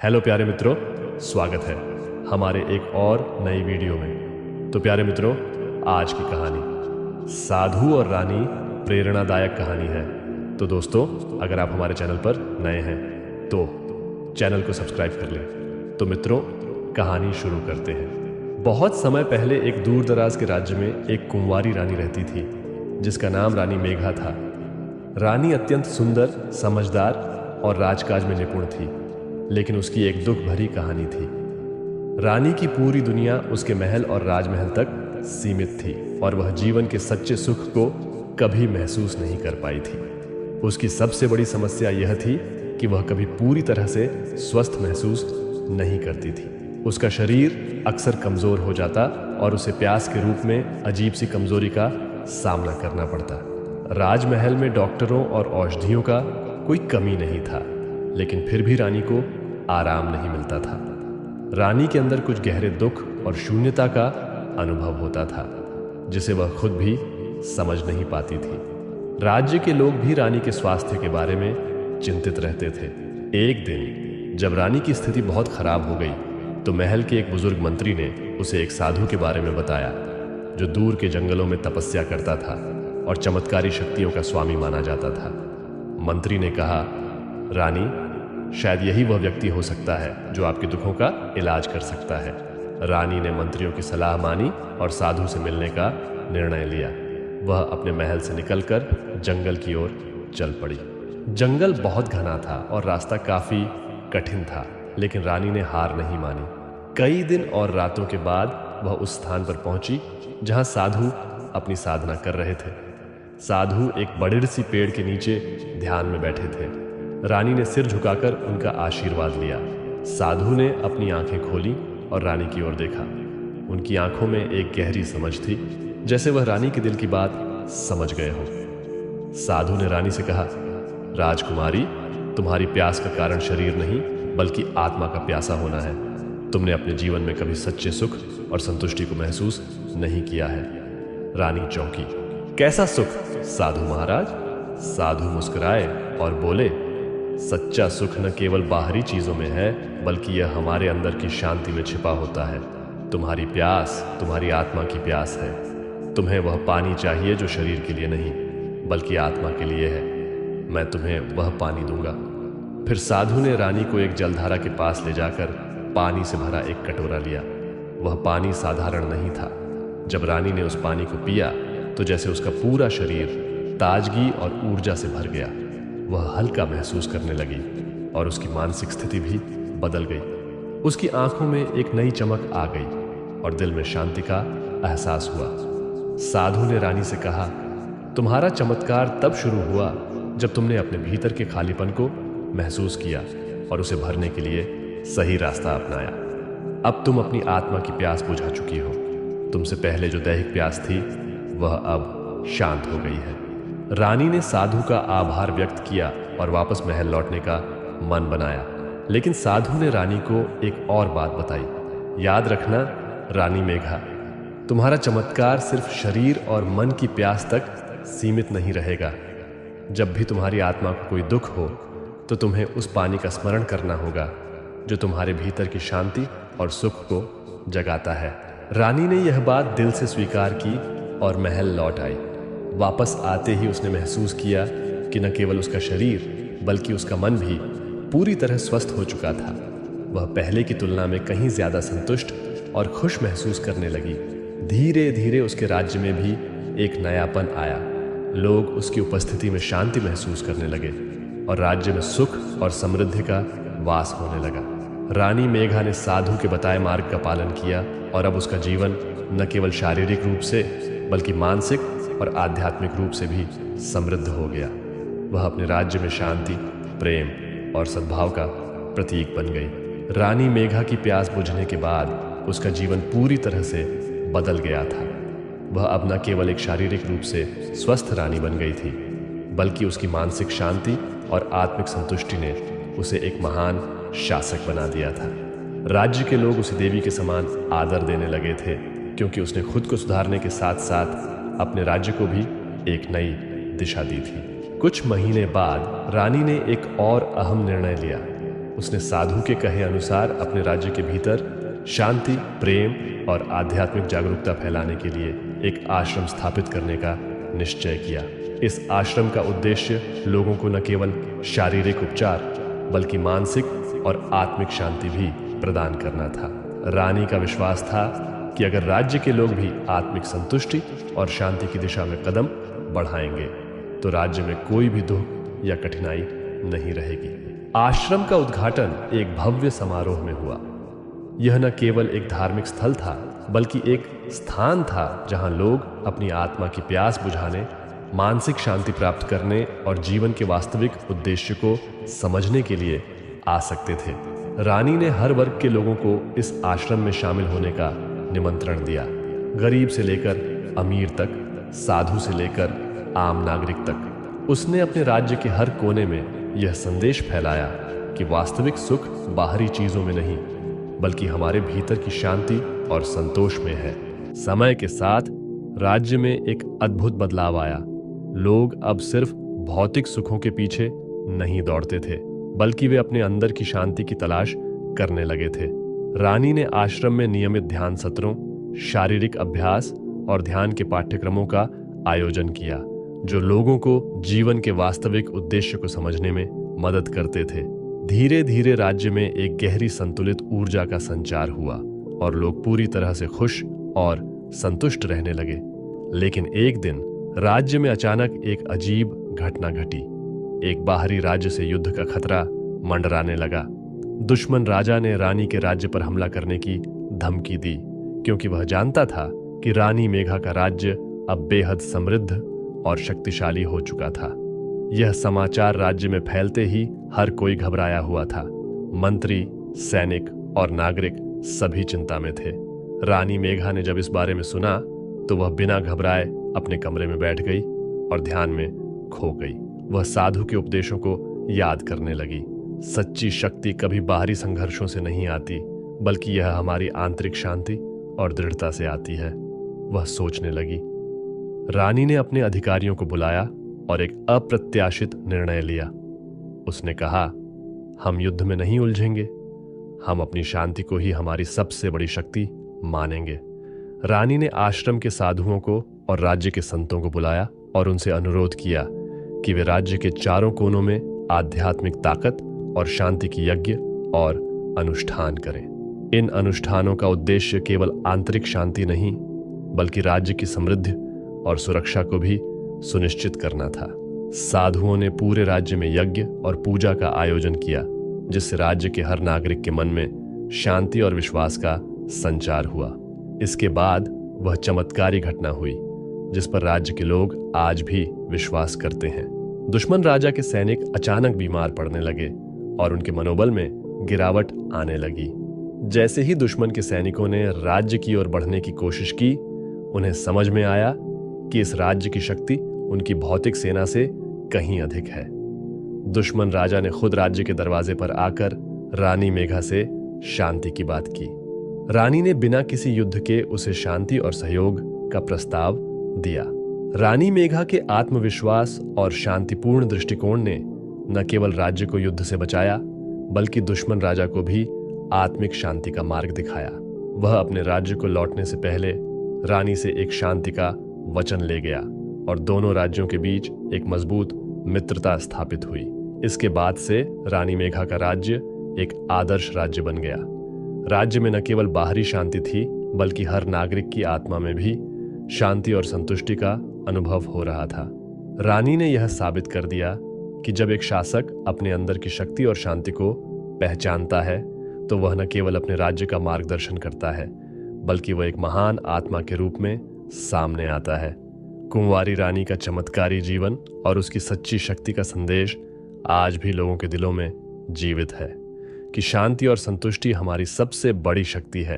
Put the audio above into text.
Hello प्यारे मित्रों, स्वागत है हमारे एक और नई वीडियो में। तो प्यारे मित्रों, आज की कहानी साधु और रानी प्रेरणादायक कहानी है। तो दोस्तों, अगर आप हमारे चैनल पर नए हैं तो चैनल को सब्सक्राइब कर लें। तो मित्रों, कहानी शुरू करते हैं। बहुत समय पहले एक दूर दराज के राज्य में एक कुंवारी रानी रहती थी जिसका नाम रानी मेघा था। रानी अत्यंत सुंदर, समझदार और राजकाज में निपुण थी, लेकिन उसकी एक दुख भरी कहानी थी। रानी की पूरी दुनिया उसके महल और राजमहल तक सीमित थी और वह जीवन के सच्चे सुख को कभी महसूस नहीं कर पाई थी। उसकी सबसे बड़ी समस्या यह थी कि वह कभी पूरी तरह से स्वस्थ महसूस नहीं करती थी। उसका शरीर अक्सर कमजोर हो जाता और उसे प्यास के रूप में अजीब सी कमजोरी का सामना करना पड़ता। राजमहल में डॉक्टरों और औषधियों का कोई कमी नहीं था, लेकिन फिर भी रानी को आराम नहीं मिलता था। रानी के अंदर कुछ गहरे दुख और शून्यता का अनुभव होता था जिसे वह खुद भी समझ नहीं पाती थी। राज्य के लोग भी रानी के स्वास्थ्य के बारे में चिंतित रहते थे। एक दिन जब रानी की स्थिति बहुत खराब हो गई तो महल के एक बुजुर्ग मंत्री ने उसे एक साधु के बारे में बताया जो दूर के जंगलों में तपस्या करता था और चमत्कारी शक्तियों का स्वामी माना जाता था। मंत्री ने कहा, रानी, शायद यही वह व्यक्ति हो सकता है जो आपके दुखों का इलाज कर सकता है। रानी ने मंत्रियों की सलाह मानी और साधु से मिलने का निर्णय लिया। वह अपने महल से निकलकर जंगल की ओर चल पड़ी। जंगल बहुत घना था और रास्ता काफी कठिन था, लेकिन रानी ने हार नहीं मानी। कई दिन और रातों के बाद वह उस स्थान पर पहुंची जहां साधु अपनी साधना कर रहे थे। साधु एक बड़े सी पेड़ के नीचे ध्यान में बैठे थे। रानी ने सिर झुकाकर उनका आशीर्वाद लिया। साधु ने अपनी आंखें खोली और रानी की ओर देखा। उनकी आंखों में एक गहरी समझ थी, जैसे वह रानी के दिल की बात समझ गए हों। साधु ने रानी से कहा, राजकुमारी, तुम्हारी प्यास का कारण शरीर नहीं बल्कि आत्मा का प्यासा होना है। तुमने अपने जीवन में कभी सच्चे सुख और संतुष्टि को महसूस नहीं किया है। रानी चौंकी। कैसा सुख साधु महाराज? साधु मुस्कुराए और बोले, सच्चा सुख न केवल बाहरी चीजों में है बल्कि यह हमारे अंदर की शांति में छिपा होता है। तुम्हारी प्यास तुम्हारी आत्मा की प्यास है। तुम्हें वह पानी चाहिए जो शरीर के लिए नहीं बल्कि आत्मा के लिए है। मैं तुम्हें वह पानी दूंगा। फिर साधु ने रानी को एक जलधारा के पास ले जाकर पानी से भरा एक कटोरा लिया। वह पानी साधारण नहीं था। जब रानी ने उस पानी को पिया तो जैसे उसका पूरा शरीर ताजगी और ऊर्जा से भर गया। वह हल्का महसूस करने लगी और उसकी मानसिक स्थिति भी बदल गई। उसकी आंखों में एक नई चमक आ गई और दिल में शांति का एहसास हुआ। साधु ने रानी से कहा, तुम्हारा चमत्कार तब शुरू हुआ जब तुमने अपने भीतर के खालीपन को महसूस किया और उसे भरने के लिए सही रास्ता अपनाया। अब तुम अपनी आत्मा की प्यास बुझा चुकी हो। तुमसे पहले जो दैहिक प्यास थी वह अब शांत हो गई है। रानी ने साधु का आभार व्यक्त किया और वापस महल लौटने का मन बनाया, लेकिन साधु ने रानी को एक और बात बताई। याद रखना रानी मेघा, तुम्हारा चमत्कार सिर्फ शरीर और मन की प्यास तक सीमित नहीं रहेगा। जब भी तुम्हारी आत्मा को कोई दुख हो तो तुम्हें उस पानी का स्मरण करना होगा जो तुम्हारे भीतर की शांति और सुख को जगाता है। रानी ने यह बात दिल से स्वीकार की और महल लौट आई। वापस आते ही उसने महसूस किया कि न केवल उसका शरीर बल्कि उसका मन भी पूरी तरह स्वस्थ हो चुका था। वह पहले की तुलना में कहीं ज्यादा संतुष्ट और खुश महसूस करने लगी। धीरे धीरे उसके राज्य में भी एक नयापन आया। लोग उसकी उपस्थिति में शांति महसूस करने लगे और राज्य में सुख और समृद्धि का वास होने लगा। रानी मेघा ने साधु के बताए मार्ग का पालन किया और अब उसका जीवन न केवल शारीरिक रूप से बल्कि मानसिक और आध्यात्मिक रूप से भी समृद्ध हो गया। वह अपने राज्य में शांति, प्रेम और सद्भाव का प्रतीक बन गई। रानी मेघा की प्यास बुझने के बाद उसका जीवन पूरी तरह से बदल गया था। वह अब न केवल एक शारीरिक रूप से स्वस्थ रानी बन गई थी बल्कि उसकी मानसिक शांति और आत्मिक संतुष्टि ने उसे एक महान शासक बना दिया था। राज्य के लोग उसे देवी के समान आदर देने लगे थे क्योंकि उसने खुद को सुधारने के साथ साथ अपने राज्य को भी एक नई दिशा दी थी। कुछ महीने बाद रानी ने एक और अहम निर्णय लिया। उसने साधु के कहे अनुसार अपने राज्य के भीतर शांति, प्रेम और आध्यात्मिक जागरूकता फैलाने के लिए एक आश्रम स्थापित करने का निश्चय किया। इस आश्रम का उद्देश्य लोगों को न केवल शारीरिक उपचार बल्कि मानसिक और आत्मिक शांति भी प्रदान करना था। रानी का विश्वास था कि अगर राज्य के लोग भी आत्मिक संतुष्टि और शांति की दिशा में कदम बढ़ाएंगे तो राज्य में कोई भी दुख या कठिनाई नहीं रहेगी। आश्रम का उद्घाटन एक भव्य समारोह में हुआ। यह न केवल एक धार्मिक स्थल था बल्कि एक स्थान था जहां लोग अपनी आत्मा की प्यास बुझाने, मानसिक शांति प्राप्त करने और जीवन के वास्तविक उद्देश्य को समझने के लिए आ सकते थे। रानी ने हर वर्ग के लोगों को इस आश्रम में शामिल होने का निमंत्रण दिया। गरीब से लेकर अमीर तक, साधु से लेकर आम नागरिक तक। उसने अपने राज्य के हर कोने में यह संदेश फैलाया कि वास्तविक सुख बाहरी चीजों में नहीं बल्कि हमारे भीतर की शांति और संतोष में है। समय के साथ राज्य में एक अद्भुत बदलाव आया। लोग अब सिर्फ भौतिक सुखों के पीछे नहीं दौड़ते थे बल्कि वे अपने अंदर की शांति की तलाश करने लगे थे। रानी ने आश्रम में नियमित ध्यान सत्रों, शारीरिक अभ्यास और ध्यान के पाठ्यक्रमों का आयोजन किया जो लोगों को जीवन के वास्तविक उद्देश्य को समझने में मदद करते थे। धीरे धीरे राज्य में एक गहरी संतुलित ऊर्जा का संचार हुआ और लोग पूरी तरह से खुश और संतुष्ट रहने लगे। लेकिन एक दिन राज्य में अचानक एक अजीब घटना घटी। एक बाहरी राज्य से युद्ध का खतरा मंडराने लगा। दुश्मन राजा ने रानी के राज्य पर हमला करने की धमकी दी क्योंकि वह जानता था कि रानी मेघा का राज्य अब बेहद समृद्ध और शक्तिशाली हो चुका था। यह समाचार राज्य में फैलते ही हर कोई घबराया हुआ था। मंत्री, सैनिक और नागरिक सभी चिंता में थे। रानी मेघा ने जब इस बारे में सुना तो वह बिना घबराए अपने कमरे में बैठ गई और ध्यान में खो गई। वह साधु के उपदेशों को याद करने लगी। सच्ची शक्ति कभी बाहरी संघर्षों से नहीं आती बल्कि यह हमारी आंतरिक शांति और दृढ़ता से आती है। वह सोचने लगी। रानी ने अपने अधिकारियों को बुलाया और एक अप्रत्याशित निर्णय लिया। उसने कहा, हम युद्ध में नहीं उलझेंगे, हम अपनी शांति को ही हमारी सबसे बड़ी शक्ति मानेंगे। रानी ने आश्रम के साधुओं को और राज्य के संतों को बुलाया और उनसे अनुरोध किया कि वे राज्य के चारों कोनों में आध्यात्मिक ताकत और शांति की यज्ञ और अनुष्ठान करें। इन अनुष्ठानों का उद्देश्य केवल आंतरिक शांति नहीं बल्कि राज्य की समृद्धि और सुरक्षा को भी सुनिश्चित करना था। साधुओं ने पूरे राज्य में यज्ञ और पूजा का आयोजन किया जिससे राज्य के हर नागरिक के मन में शांति और विश्वास का संचार हुआ। इसके बाद वह चमत्कारी घटना हुई जिस पर राज्य के लोग आज भी विश्वास करते हैं। दुश्मन राजा के सैनिक अचानक बीमार पड़ने लगे और उनके मनोबल में गिरावट आने लगी। जैसे ही दुश्मन के सैनिकों ने राज्य की ओर बढ़ने की कोशिश की, उन्हें समझ में आया कि इस राज्य की शक्ति उनकी भौतिक सेना से कहीं अधिक है। दुश्मन राजा ने खुद राज्य के दरवाजे पर आकर रानी मेघा से शांति की बात की। रानी ने बिना किसी युद्ध के उसे शांति और सहयोग का प्रस्ताव दिया। रानी मेघा के आत्मविश्वास और शांतिपूर्ण दृष्टिकोण ने न केवल राज्य को युद्ध से बचाया बल्कि दुश्मन राजा को भी आत्मिक शांति का मार्ग दिखाया। वह अपने राज्य को लौटने से पहले रानी से एक शांति का वचन ले गया और दोनों राज्यों के बीच एक मजबूत मित्रता स्थापित हुई। इसके बाद से रानी मेघा का राज्य एक आदर्श राज्य बन गया। राज्य में न केवल बाहरी शांति थी बल्कि हर नागरिक की आत्मा में भी शांति और संतुष्टि का अनुभव हो रहा था। रानी ने यह साबित कर दिया कि जब एक शासक अपने अंदर की शक्ति और शांति को पहचानता है तो वह न केवल अपने राज्य का मार्गदर्शन करता है बल्कि वह एक महान आत्मा के रूप में सामने आता है। कुंवारी रानी का चमत्कारी जीवन और उसकी सच्ची शक्ति का संदेश आज भी लोगों के दिलों में जीवित है कि शांति और संतुष्टि हमारी सबसे बड़ी शक्ति है।